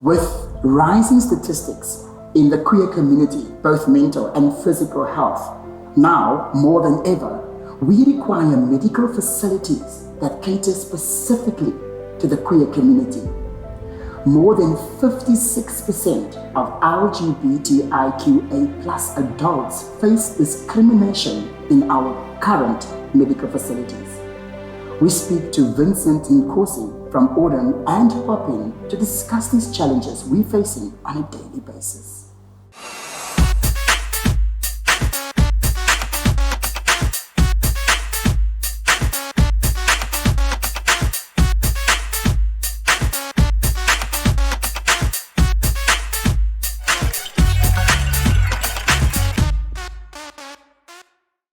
With rising statistics in the queer community, both mental and physical health, now more than ever, we require medical facilities that cater specifically to the queer community. More than 56% of LGBTIQA plus adults face discrimination in our current medical facilities. We speak to Vincent Nkosi from Aurum and Aurum to discuss these challenges we're facing on a daily basis.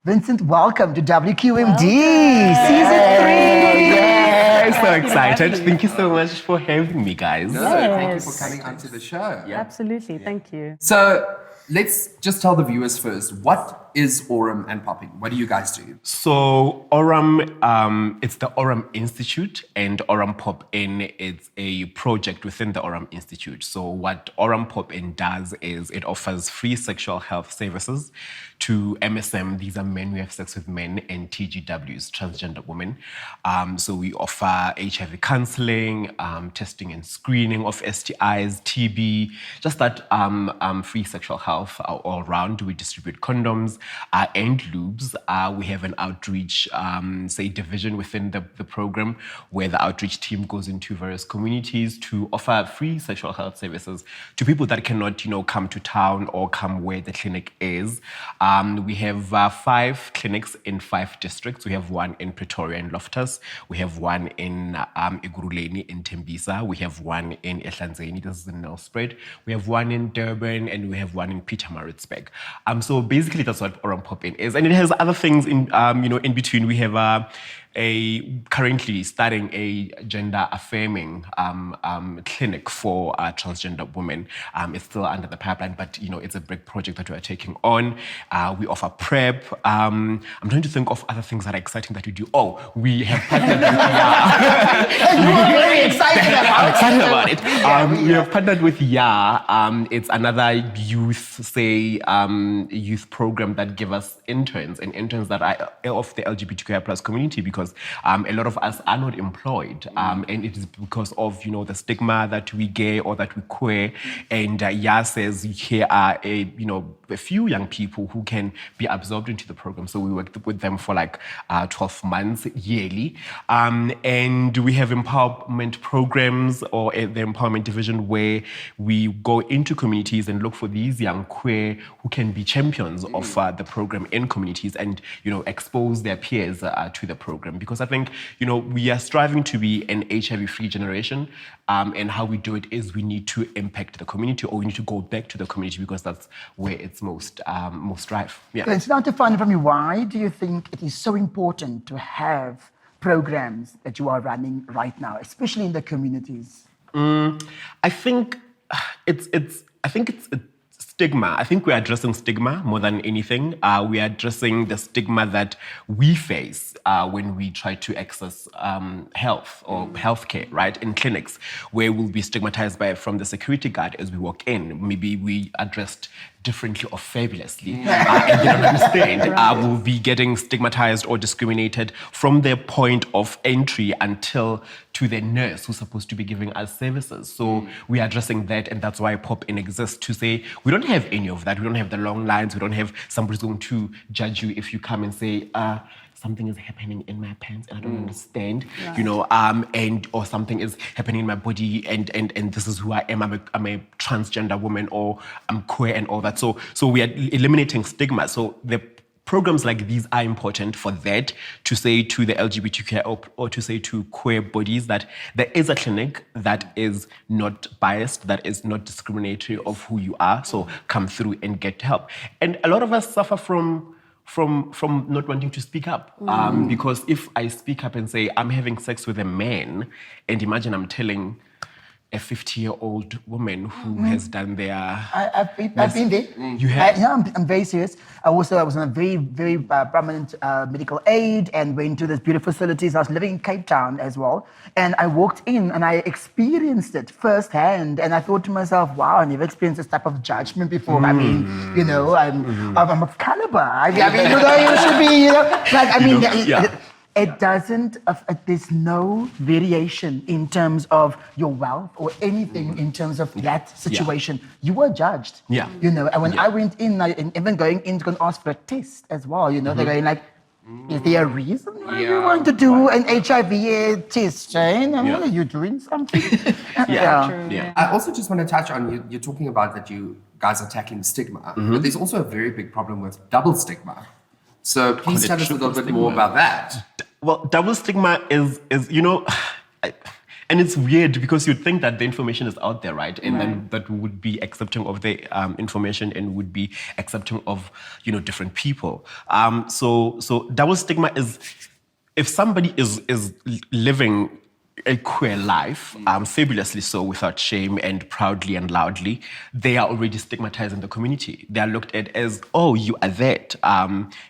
Vincent, welcome to WQMD Season 3. Yeah, so excited. Thank you so much for having me, guys. No, thank you for coming onto the show. Yeah. Absolutely, thank you. So let's just tell the viewers first, what is Aurum and Popping? What do you guys do? So Aurum, it's the Aurum Institute, and Aurum Pop In is a project within the Aurum Institute. So what Aurum Pop In does is it offers free sexual health services to MSM. These are men who have sex with men, and TGWs, transgender women. So we offer HIV counseling, testing and screening of STIs, TB, just that free sexual health all around. We distribute condoms and lubes. We have an outreach, division within the program where the outreach team goes into various communities to offer free sexual health services to people that cannot, come to town or come where the clinic is. We have 5 clinics in 5 districts. We have one in Pretoria and Loftus. We have one in Iguruleni in Tembisa. We have one in Ehlanzeni, this is in Nelspruit. We have one in Durban, and we have one in Pietermaritzburg. So basically that's what Aurum Pop In is. And it has other things in, in between. We have currently starting a gender affirming clinic for transgender women. It's still under the pipeline, but it's a big project that we are taking on. We offer PrEP. I'm trying to think of other things that are exciting that we do. Oh, we have partnered with You are very excited about I'm excited about it. We have partnered with it's another youth program that give us interns, and interns that are of the LGBTQIA plus community, because a lot of us are not employed, and it is because of the stigma that we gay or that we queer. And says here are a few young people who can be absorbed into the program. So we worked with them for 12 months yearly, and we have empowerment programs or the empowerment division where we go into communities and look for these young queer who can be champions of the program in communities and expose their peers to the program. Because I think, we are striving to be an HIV-free generation, and how we do it is we need to impact the community, or we need to go back to the community because that's where it's most rife. Yeah. So now to find out from you, why do you think it is so important to have programs that you are running right now, especially in the communities? I think it's stigma. I think we're addressing stigma more than anything. We are addressing the stigma that we face when we try to access health or healthcare, right, in clinics, where we'll be stigmatized from the security guard as we walk in. Maybe we addressed differently or fabulously, and they don't understand. We'll be getting stigmatized or discriminated from their point of entry until to the nurse who's supposed to be giving us services. So we are addressing that, and that's why Pop In exists, to say we don't have any of that. We don't have the long lines. We don't have somebody's going to judge you if you come and say, something is happening in my pants and I don't understand, and or something is happening in my body and this is who I am. I'm a transgender woman, or I'm queer and all that. So we are eliminating stigma. So the programs like these are important for that, to say to the LGBTQ or to say to queer bodies that there is a clinic that is not biased, that is not discriminatory of who you are. So come through and get help. And a lot of us suffer from not wanting to speak up. Because if I speak up and say I'm having sex with a man, and imagine I'm telling a 50-year-old woman who has done their... I've been there. You have? I'm very serious. I was on a very, very prominent medical aid and went to these beautiful facilities. I was living in Cape Town as well. And I walked in and I experienced it firsthand. And I thought to myself, wow, I never experienced this type of judgment before. I mean, you know, I'm of caliber. I mean, you know, you should be, you know, like, I mean, it doesn't, there's no variation in terms of your wealth or anything in terms of that situation. You were judged. Yeah. You know, and when I went in, and even going in to go and ask for a test as well, you know, they're going like, is there a reason why you want to do an HIV test, Jane? I mean, are you doing something? I also just want to touch on, you're talking about that you guys are tackling stigma, but there's also a very big problem with double stigma. So please tell us a little bit more about that. Well, double stigma is you know, and it's weird because you'd think that the information is out there, right? And then that we would be accepting of the information and would be accepting of, you know, different people. So double stigma is if somebody is living a queer life, fabulously so, without shame and proudly and loudly, they are already stigmatized in the community. They are looked at as, oh, you are that.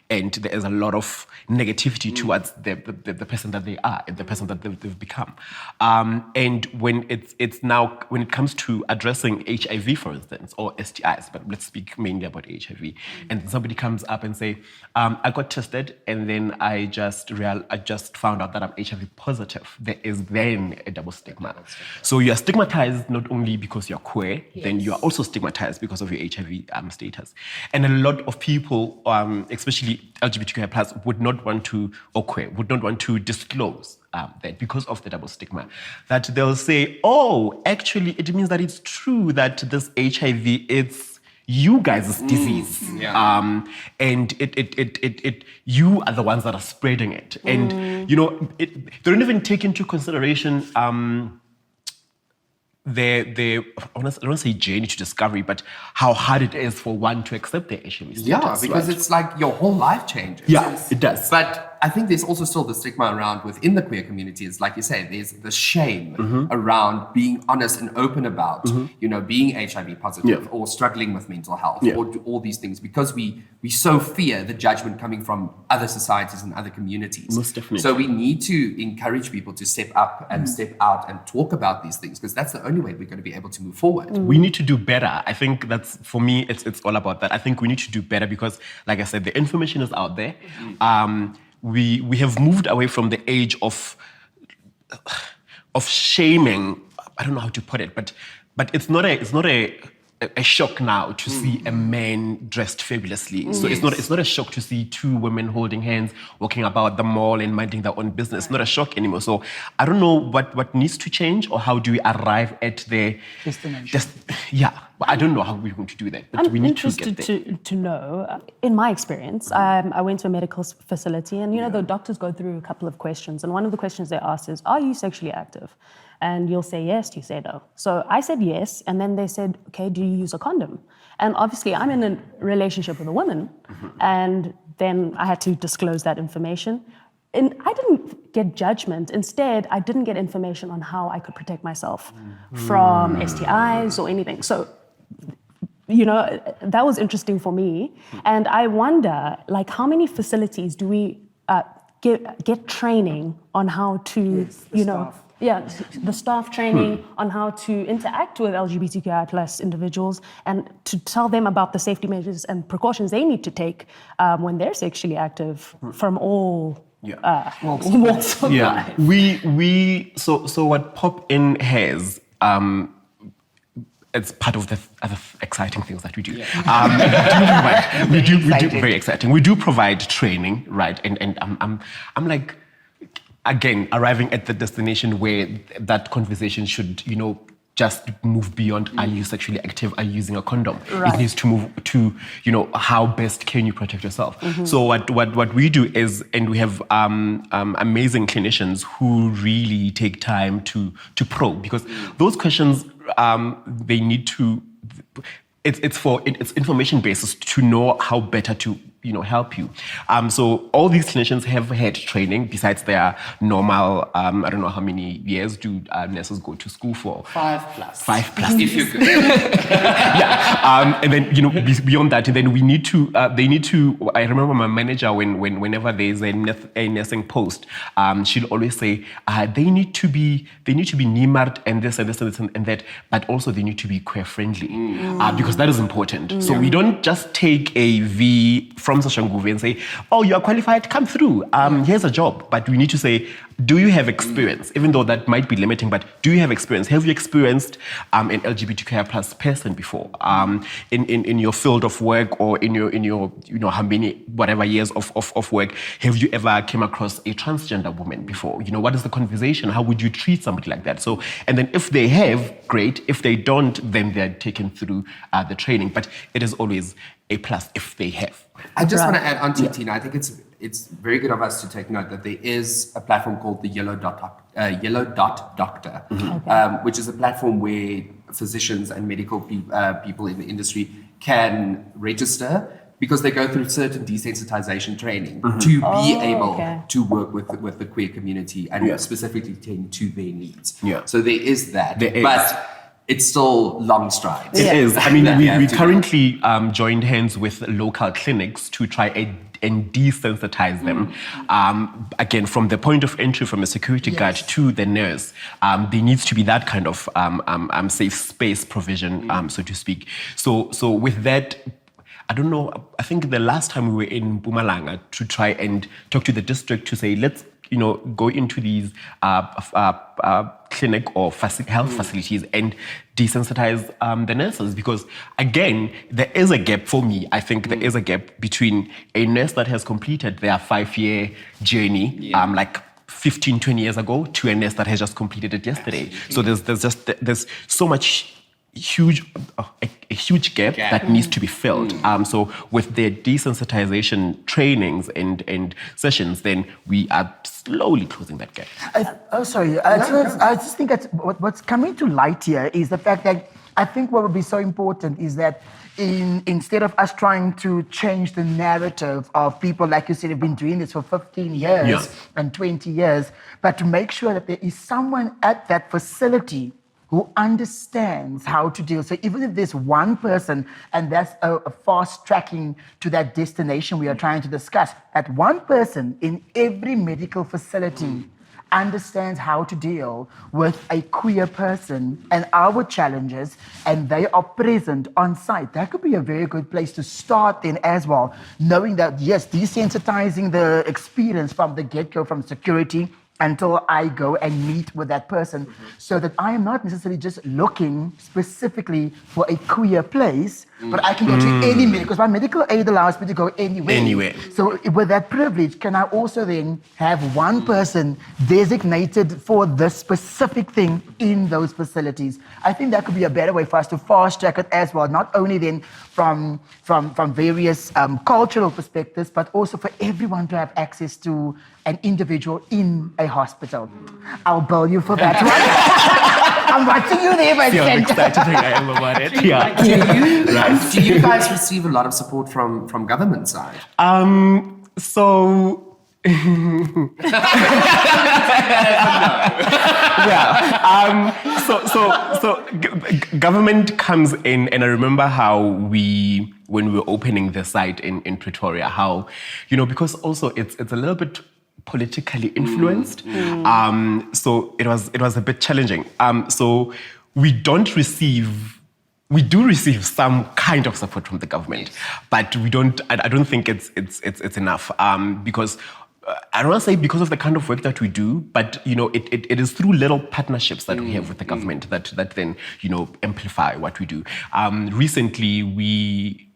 And there is a lot of negativity towards the person that they are and the person that they've become. And when when it comes to addressing HIV, for instance, or STIs, but let's speak mainly about HIV, and somebody comes up and say, I got tested and then I just found out that I'm HIV positive. There is then a double stigma. So you are stigmatized not only because you're queer, then you are also stigmatized because of your HIV status. And a lot of people, especially LGBTQIA+, would not want to disclose that because of the double stigma. That they'll say, oh, actually, it means that it's true that this HIV, it's you guys' disease. And you are the ones that are spreading it. And, you know, they don't even take into consideration I don't want to say journey to discovery, but how hard it is for one to accept their HIV status. Because it's like your whole life changes. Yeah, it does. But I think there's also still the stigma around within the queer community. It's like you say, there's the shame around being honest and open about, you know, being HIV positive or struggling with mental health or all these things, because we so fear the judgment coming from other societies and other communities. Most definitely. So we need to encourage people to step up and step out and talk about these things, because that's the only way we're going to be able to move forward. We need to do better. I think that's, for me, it's all about that. I think we need to do better because, like I said, the information is out there. We have moved away from the age of shaming. I don't know how to put it, but it's not a shock now to see a man dressed fabulously. So it's not a shock to see two women holding hands, walking about the mall and minding their own business. It's not a shock anymore. So I don't know what needs to change, or how do we arrive at the destination. But I don't know how we're going to do that. But we need to get there. I'm interested to know, in my experience, I went to a medical facility, and you know the doctors go through a couple of questions, and one of the questions they ask is, are you sexually active? And you'll say yes, you say no. So I said yes, and then they said, okay, do you use a condom? And obviously I'm in a relationship with a woman, and then I had to disclose that information. And I didn't get judgment. Instead, I didn't get information on how I could protect myself from STIs or anything. So, you know, that was interesting for me. And I wonder, like, how many facilities do we get training on how to, the staff training on how to interact with LGBTQI+ individuals and to tell them about the safety measures and precautions they need to take when they're sexually active from all walks of life. So what Pop In has, it's part of the other exciting things that we do. We do very exciting. We do provide training, right? And I'm like, again, arriving at the destination where that conversation should, you know, just move beyond, are you sexually active, are you using a condom? Right. It needs to move to, you know, how best can you protect yourself? So what we do is, and we have amazing clinicians who really take time to probe, because those questions, they need to, it's information basis to know how better to, help you. So all these clinicians have had training besides their normal, I don't know how many years do nurses go to school for? 5+. 5+. If you're good. Yeah. And then, beyond that, then we need to, they need to, I remember my manager whenever there's a nursing post, she'll always say, they need to be nimart and this and this and this and that, but also they need to be queer friendly, because that is important. So we don't just take a V from Soshanguve and say, oh, you are qualified, come through, here's a job. But we need to say, do you have experience? Even though that might be limiting, but do you have experience? Have you experienced an LGBTQIA plus person before in your field of work, or in your how many whatever years of work? Have you ever came across a transgender woman before? What is the conversation? How would you treat somebody like that? So, and then if they have, great. If they don't, then they're taken through the training. But it is always a plus if they have. I just want to add on to Tina. I think it's very good of us to take note that there is a platform called the Yellow Dot Doctor, which is a platform where physicians and medical people in the industry can register, because they go through certain desensitization training to be able to work with the queer community and specifically tend to their needs. Yeah. So there is that. But it's still long strides. It is. I mean, we currently joined hands with local clinics to try and desensitize them. Again, from the point of entry, from a security guard to the nurse, there needs to be that kind of safe space provision, so to speak. So with that, I don't know, I think the last time we were in Mpumalanga to try and talk to the district to say, let's go into these clinic or health facilities and desensitize the nurses, because again, there is a gap for me. I think there is a gap between a nurse that has completed their 5-year journey, like 15, 20 years ago, to a nurse that has just completed it yesterday. So there's so much a huge gap that needs to be filled. So with the desensitization trainings and sessions, then we are slowly closing that gap. I just think that what's coming to light here is the fact that I think what would be so important is that instead of us trying to change the narrative of people, like you said, have been doing this for 15 years and 20 years, but to make sure that there is someone at that facility who understands how to deal. So even if there's one person, and that's a fast tracking to that destination we are trying to discuss, that one person in every medical facility understands how to deal with a queer person and our challenges, and they are present on site. That could be a very good place to start then as well, knowing that, yes, desensitizing the experience from the get-go, from security, until I go and meet with that person, so that I am not necessarily just looking specifically for a queer place, but I can go to any medical, because my medical aid allows me to go anywhere. So with that privilege, can I also then have one person designated for this specific thing in those facilities? I think that could be a better way for us to fast track it as well, not only then from various cultural perspectives, but also for everyone to have access to an individual in a hospital. I'll bill you for that one. I'm watching you there, Vincent. I'm excited I am about it. Do you guys receive a lot of support from government side? So government comes in, and I remember how when we were opening the site in Pretoria, how because also it's a little bit politically influenced, so it was a bit challenging. So we do receive some kind of support from the government, but we don't. I don't think it's enough, because I don't want to say because of the kind of work that we do, but it is through little partnerships that we have with the government that then amplify what we do. Recently,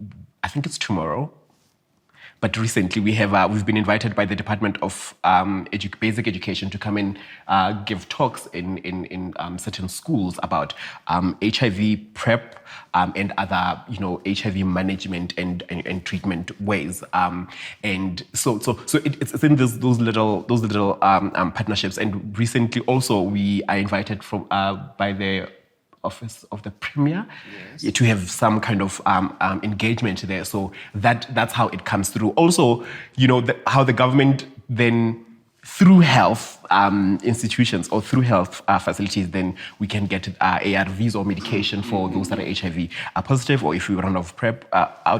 I think it's tomorrow. But recently we've been invited by the Department of Basic Education to come and give talks in certain schools about HIV PrEP and other HIV management and treatment ways. And so it's in those little partnerships. And recently also we are invited by the office of the premier, to have some kind of engagement there. So that's how it comes through. Also, how the government then, through health institutions or through health facilities, then we can get ARVs or medication for those that are HIV positive, or if we run out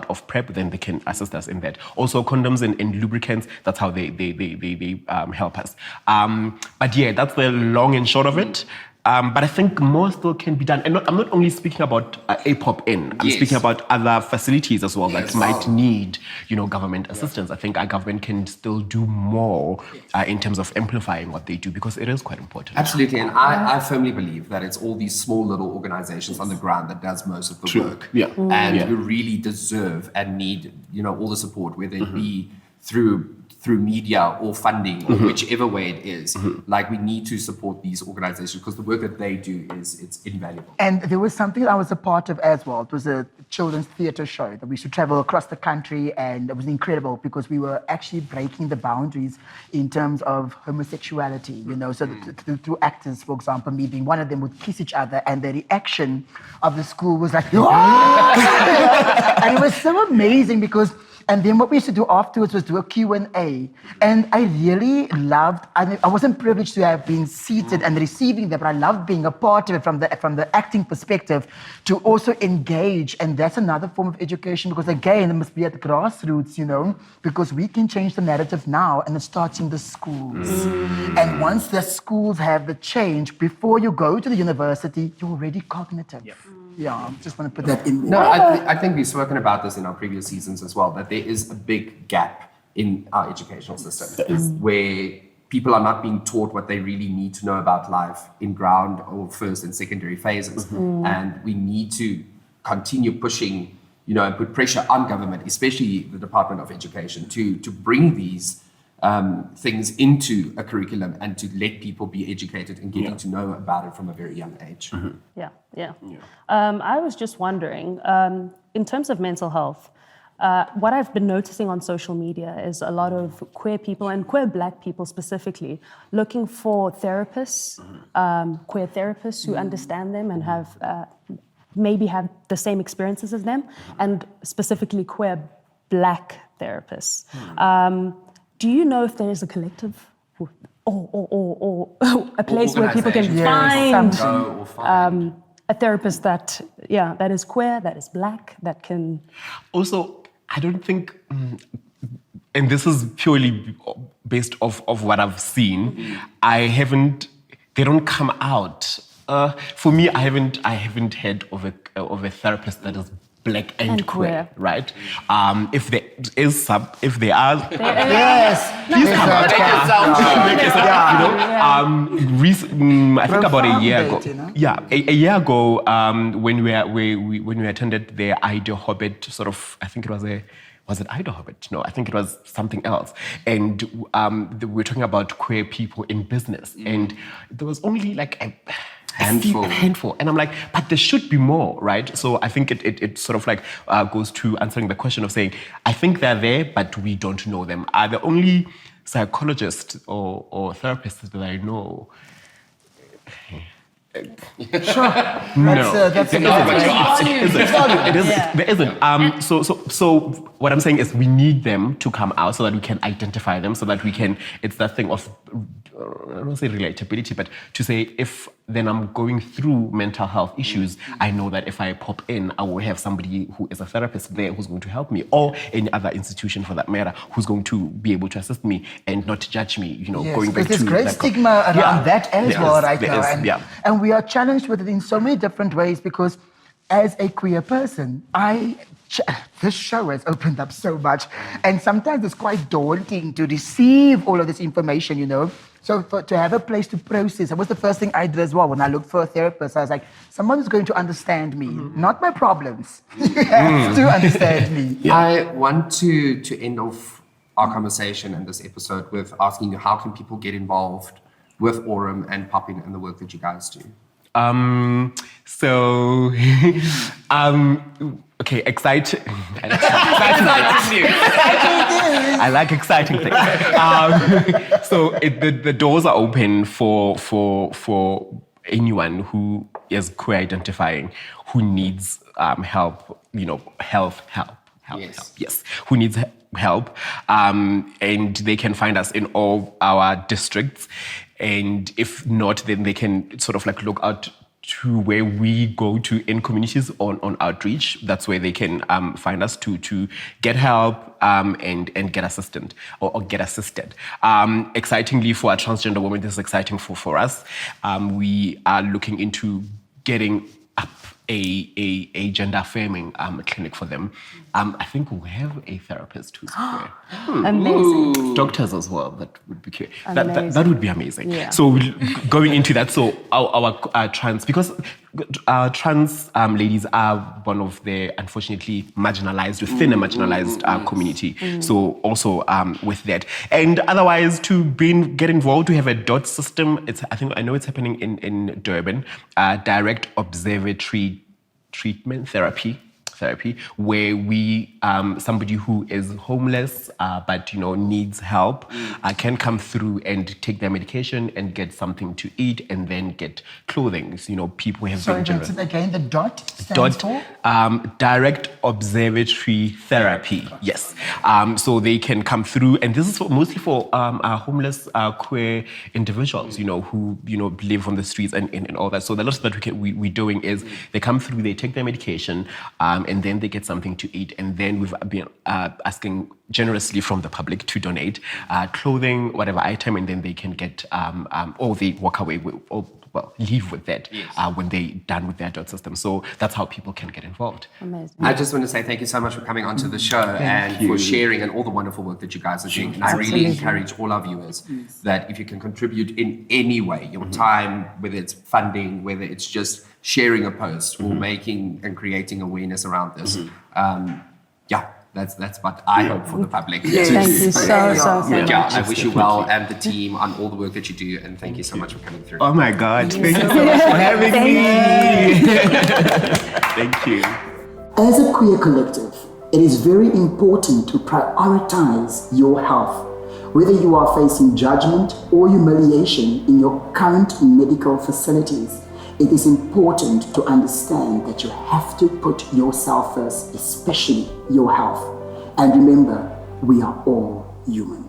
of PrEP, then they can assist us in that. Also, condoms and lubricants, that's how they help us. But yeah, that's the long and short of it. But I think more still can be done. And I'm not only speaking about APOP-N, I'm speaking about other facilities as well that might need, government assistance. I think our government can still do more in terms of amplifying what they do, because it is quite important. Absolutely. And I firmly believe that it's all these small little organizations on the ground that does most of the work. Yeah. And who really deserve and need, all the support, whether it be through media or funding, or whichever way it is. Like, we need to support these organizations, because the work that they do it's invaluable. And there was something I was a part of as well. It was a children's theatre show that we used to travel across the country, and it was incredible because we were actually breaking the boundaries in terms of homosexuality, So through actors, for example, me being one of them, would kiss each other, and the reaction of the school was like, and it was so amazing because. And then what we used to do afterwards was do a Q&A. And I really loved, I wasn't privileged to have been seated and receiving that, but I loved being a part of it from the acting perspective, to also engage. And that's another form of education, because again, it must be at the grassroots, because we can change the narrative now, and it starts in the schools. And once the schools have the change, before you go to the university, you're already cognitive. Yeah, I just want to put that in there. No, I think we've spoken about this in our previous seasons as well, that there is a big gap in our educational system where people are not being taught what they really need to know about life in ground or first and secondary phases. And we need to continue pushing, and put pressure on government, especially the Department of Education, to bring these things into a curriculum and to let people be educated and getting to know about it from a very young age. Yeah. I was just wondering, in terms of mental health, what I've been noticing on social media is a lot of queer people, and queer Black people specifically, looking for therapists, queer therapists who understand them and have maybe have the same experiences as them, and specifically queer Black therapists. Do you know if there is a collective or a place where people can find a therapist that is queer, that is Black, that can... Also, I don't think, and this is purely based off of what I've seen, they don't come out. For me, I haven't heard of a therapist that is Black and queer, right? If there are, yes, please come out. I think about a year ago. A year ago, when we attended the Ida Hobbit sort of, I think it was it Ida Hobbit? No, I think it was something else. And we were talking about queer people in business, and there was only like a handful. And I'm like, but there should be more, right? So I think it sort of like goes to answering the question of saying, I think they're there, but we don't know them. Are the only psychologists or therapists that I know? Sure. No, that's there isn't. So what I'm saying is we need them to come out so that we can identify them, so that we can, it's that thing of, I don't say relatability, but to say, if then I'm going through mental health issues, I know that if I pop in, I will have somebody who is a therapist there who's going to help me, or any other institution for that matter, who's going to be able to assist me and not judge me, going back to... There's great stigma around that as well right now. And we are challenged with it in so many different ways, because as a queer person, this show has opened up so much, and sometimes it's quite daunting to receive all of this information, So to have a place to process, that was the first thing I did as well. When I looked for a therapist, I was like, someone who's going to understand me, not my problems. You have to understand me. I want to end off our conversation and this episode with asking you, how can people get involved with Aurum and Popping and the work that you guys do? Okay, exciting. I like exciting things. So the doors are open for anyone who is queer identifying who needs help, health help. Yes, who needs help. And they can find us in all our districts. And if not, then they can sort of like look out to where we go to in communities on outreach. That's where they can find us to get help and get assistant or get assisted. Excitingly for a transgender woman, this is exciting for us. We are looking into getting up a gender affirming clinic for them. I think we have a therapist who's queer. Amazing. Doctors as well, that would be queer. Amazing. That would be amazing. Yeah. So going into that, so our trans, because trans ladies are one of the unfortunately marginalized, within a marginalized community. So also with that. And otherwise to get involved, we have a DOT system. I know it's happening in Durban, direct observatory treatment therapy, where we somebody who is homeless but needs help can come through and take their medication and get something to eat and then get clothing. People have Sorry, been generous. Vincent, again, the DOT stands for? Direct observatory therapy. Yes. So they can come through, and this is mostly for homeless queer individuals, who live on the streets and all that. So the lot that we're doing is they come through, they take their medication, and then they get something to eat. And then we've been asking generously from the public to donate clothing, whatever item, and then they can get, or they walk away with, leave with that when they're done with their DOT system. So that's how people can get involved. Amazing. I just want to say thank you so much for coming onto the show and for sharing and all the wonderful work that you guys are doing. And I really encourage all our viewers that if you can contribute in any way, your time, whether it's funding, whether it's just sharing a post or making and creating awareness around this, that's what I hope for the public. Thank you so much. Yeah, I wish you well and the team on all the work that you do, and thank you so much for coming through. Oh my God, thank you so much for having me. Thank you. As a queer collective, it is very important to prioritize your health. Whether you are facing judgment or humiliation in your current medical facilities, it is important to understand that you have to put yourself first, especially your health. And remember, we are all human.